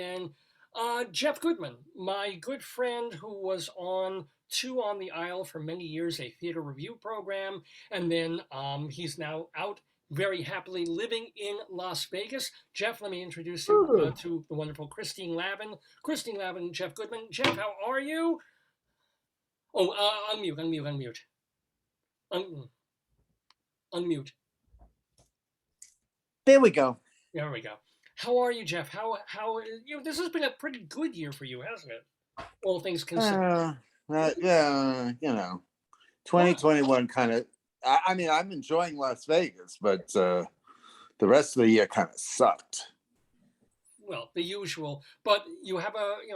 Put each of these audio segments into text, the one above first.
And Jeff Goodman, my good friend who was on Two on the Aisle for many years, a theater review program, and then he's now out very happily living in Las Vegas. Jeff, let me introduce you Ooh. to the wonderful Christine Lavin. Christine Lavin, Jeff Goodman. Jeff, how are you? Oh, unmute. Unmute. There we go. There we go. How are you, Jeff? How this has been a pretty good year for you, hasn't it? All things considered. Yeah, 2021 kind of. I mean, I'm enjoying Las Vegas, but the rest of the year kind of sucked. Well, the usual. But you have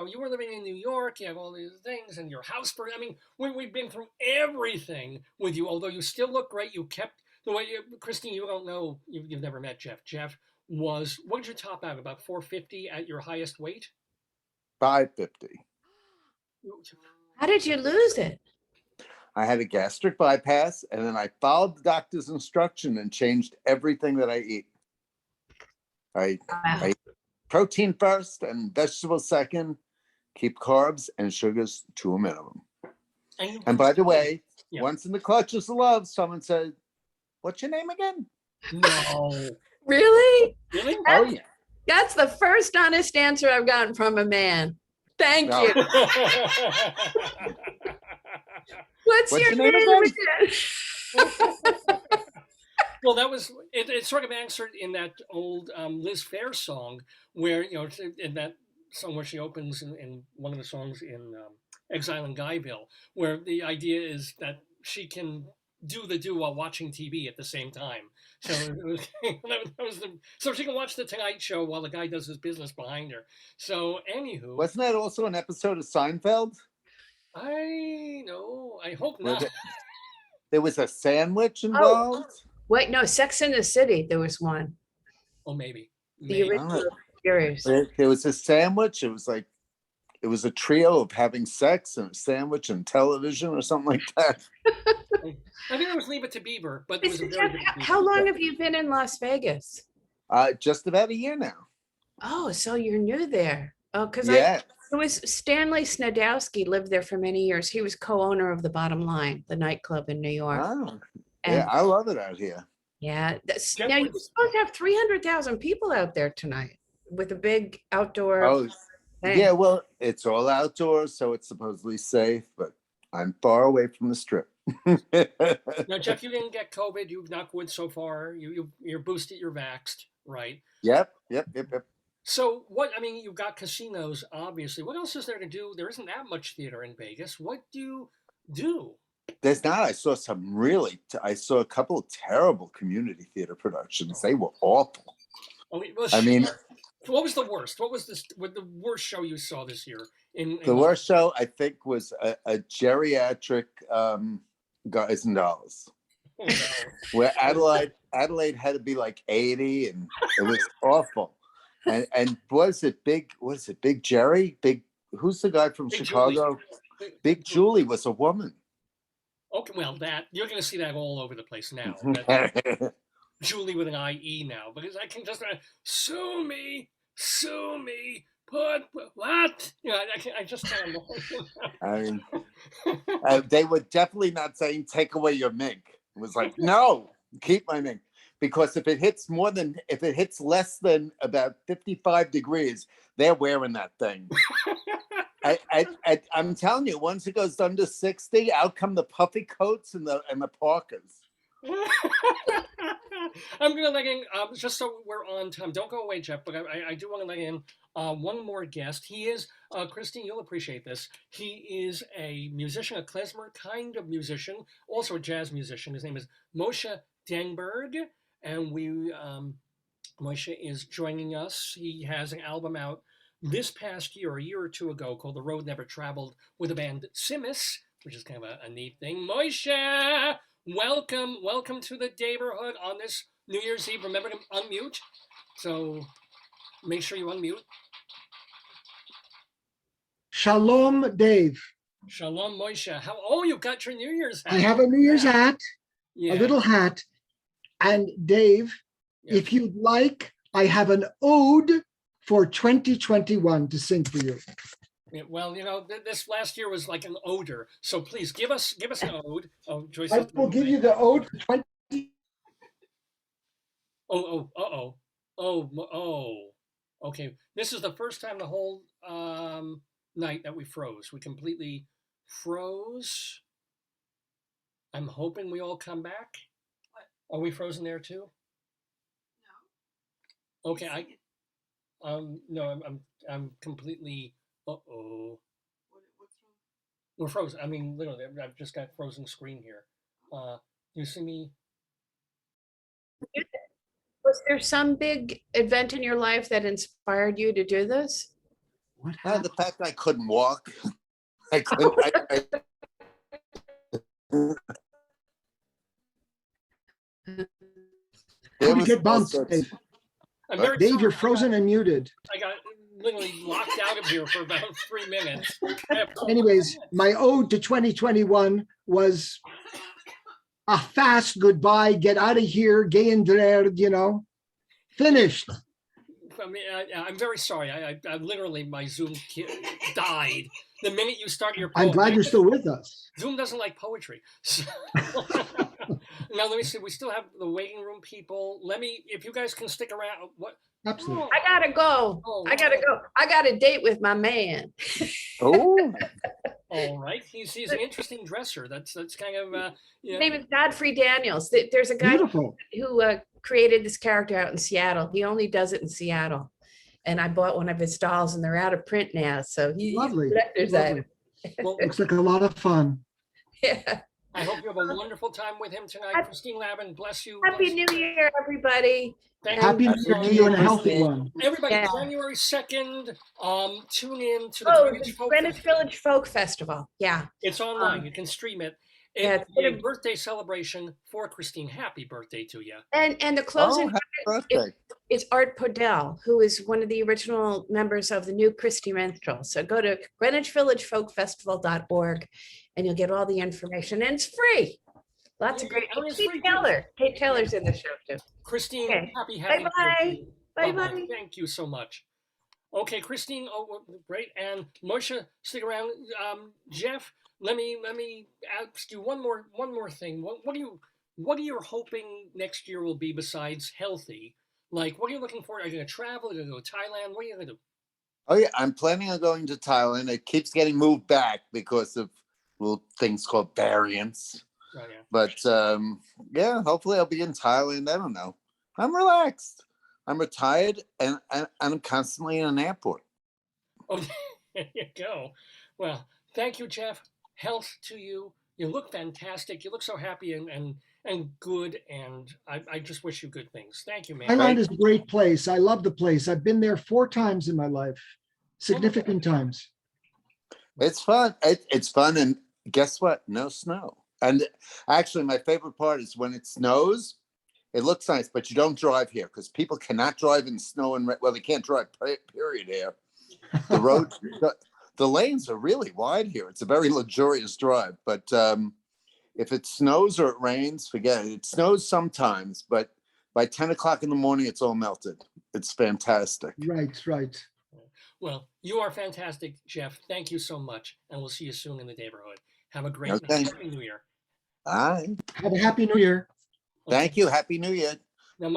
you were living in New York. You have all these things, and your house. I mean, we've been through everything with you. Although you still look great. You kept the way. Christine, you don't know. You've never met Jeff. Jeff was, what did you top out? About 450 at your highest weight? 550. How did you lose it? I had a gastric bypass, and then I followed the doctor's instruction and changed everything that I eat. I eat protein first and vegetables second, keep carbs and sugars to a minimum. And by the way, once in the clutches of love, someone said, "What's your name again?" No. Really? Really? Oh, yeah. That's the first honest answer I've gotten from a man. Thank you. What's your name again? Well, that was it. Sort of answered in that old Liz Phair song, where in that song where she opens in one of the songs in Exile in Guyville, where the idea is that she can do while watching TV at the same time. So so she can watch the Tonight Show while the guy does his business behind her. So anywho, Wasn't that also an episode of Seinfeld? I know. I hope not. There was a sandwich involved. Wait, no, Sex in the City. There was one. Oh, maybe. The original series. There was a sandwich. It was a trio of having sex and a sandwich and television or something like that. I think it was Leave It to Beaver, but it was a very good How long have you been in Las Vegas? Just about a year now. Oh, so you're new there. Oh, because it was Stanley Snadowski lived there for many years. He was co-owner of the Bottom Line, the nightclub in New York. Oh, yeah, I love it out here. Yeah. Now you're supposed to have 300,000 people out there tonight with a big outdoor. Oh, yeah, well, it's all outdoors, so it's supposedly safe, but I'm far away from the strip. Now, Jeff, you didn't get COVID. You've knocked wood so far. You're boosted. You're vaxxed, right? Yep. So you've got casinos, obviously. What else is there to do? There isn't that much theater in Vegas. What do you do? There's not. I saw a couple of terrible community theater productions. They were awful. I mean, what was the worst? What was the worst show you saw this year? The worst show, I think, was a geriatric Guys and Dolls, oh, no. where Adelaide had to be like 80, and it was awful. And was it Big Jerry? Who's the guy from Chicago? Big Julie was a woman. Okay, well, you're going to see that all over the place now. Julie with an IE now, because I can just sue me, put what? I just can't. I mean, they were definitely not saying take away your mink. It was like, no, keep my mink, because if it hits less than about 55 degrees, they're wearing that thing. I'm telling you, once it goes under 60, out come the puffy coats and the parkas. I'm going to let in, just so we're on time. Don't go away, Jeff, but I do want to let in one more guest. He is, Christine, you'll appreciate this. He is a musician, a klezmer kind of musician, also a jazz musician. His name is Moshe Dengberg, and Moshe is joining us. He has an album out this past year, a year or two ago, called The Road Never Traveled, with the band Simis, which is kind of a neat thing. Moshe! Welcome to the Daverhood on this New Year's Eve. Remember to unmute, so make sure you unmute. Shalom, Dave. Shalom, Moshe. You've got your New Year's hat. I have a New Year's hat, yeah. A little hat. And Dave, if you'd like, I have an ode for 2021 to sing for you. Yeah, well, this last year was like an odor. So please give us an ode. Oh, Joyce. I will give you the ode for 20. Oh. Okay. This is the first time the whole night that we froze. We completely froze. I'm hoping we all come back. What? Are we frozen there too? No. Okay. No. I'm completely. Uh-oh. What's wrong? We're frozen. I mean, literally, I've just got frozen screen here. You see me? Was there some big event in your life that inspired you to do this? What The happened? fact I couldn't walk. I couldn't. There How to was get all bumped, sorts. Dave. I'm very Dave, sorry. you're frozen and muted. I got literally locked out of here for about 3 minutes. Anyways, my ode to 2021 was a fast goodbye, get out of here, gay and dread, finished. I mean, I'm very sorry. I literally, my Zoom died the minute you start your poem. I'm glad you're still with us. Zoom doesn't like poetry. So now let me see. We still have the waiting room people. If you guys can stick around. What? Absolutely. I gotta go. Oh, I gotta go. I got a date with my man. Oh, all right. He's an interesting dresser. That's kind of His name is Godfrey Daniels. There's a guy Beautiful. who created this character out in Seattle. He only does it in Seattle. And I bought one of his dolls and they're out of print now. So he's Lovely. a collector's Lovely. item. Well, Looks like a lot of fun. Yeah. I hope you have a wonderful time with him tonight. Happy- Christine Lavin, bless you. Happy bless New you. Year, everybody. Thank Happy you. New Year to you and a healthy one. Everybody, Yeah. January 2nd, tune in to the Oh, Greenwich the Folk Greenwich Festival. Village Folk Festival. Yeah. It's online. You can stream it. Yeah, It's a birthday celebration for Christine. Happy birthday to you. And the closing happy birthday. is Art Podell, who is one of the original members of the New Christy Minstrel. So go to greenwichvillagefolkfestival.org and you'll get all the information. And it's free. Lots of great. And it's free, Kate too. Taylor. Kate Taylor's in the show too. Christine, Okay. happy Bye-bye. birthday. Bye-bye. Thank you so much. Okay, Christine, great. And Moshe, stick around. Jeff, let me ask you one more thing. What are you hoping next year will be besides healthy? Like, what are you looking for? Are you going to travel? Are you going to go to Thailand? What are you going to do? Oh yeah, I'm planning on going to Thailand. It keeps getting moved back because of little things called variants. Oh, yeah. But yeah, hopefully I'll be in Thailand. I don't know. I'm relaxed. I'm retired and I'm constantly in an airport. Oh, there you go. Well, thank you, Jeff. Health to you. You look fantastic. You look so happy and good. And I just wish you good things. Thank you, man. Thailand is a great place. I love the place. I've been there 4 times in my life, significant times. It's fun. It's fun. And guess what? No snow. And actually, my favorite part is when it snows, it looks nice, but you don't drive here because people cannot drive in snow and well, they can't drive, period here. The roads, the lanes are really wide here. It's a very luxurious drive. But if it snows or it rains, forget it. It snows sometimes, but by 10 o'clock in the morning, it's all melted. It's fantastic. Right. Well, you are fantastic, Jeff. Thank you so much. And we'll see you soon in the Daverhood. Have a great Okay. Happy New Year. All right. Have a happy New Year. Thank you. Happy New Year. Now,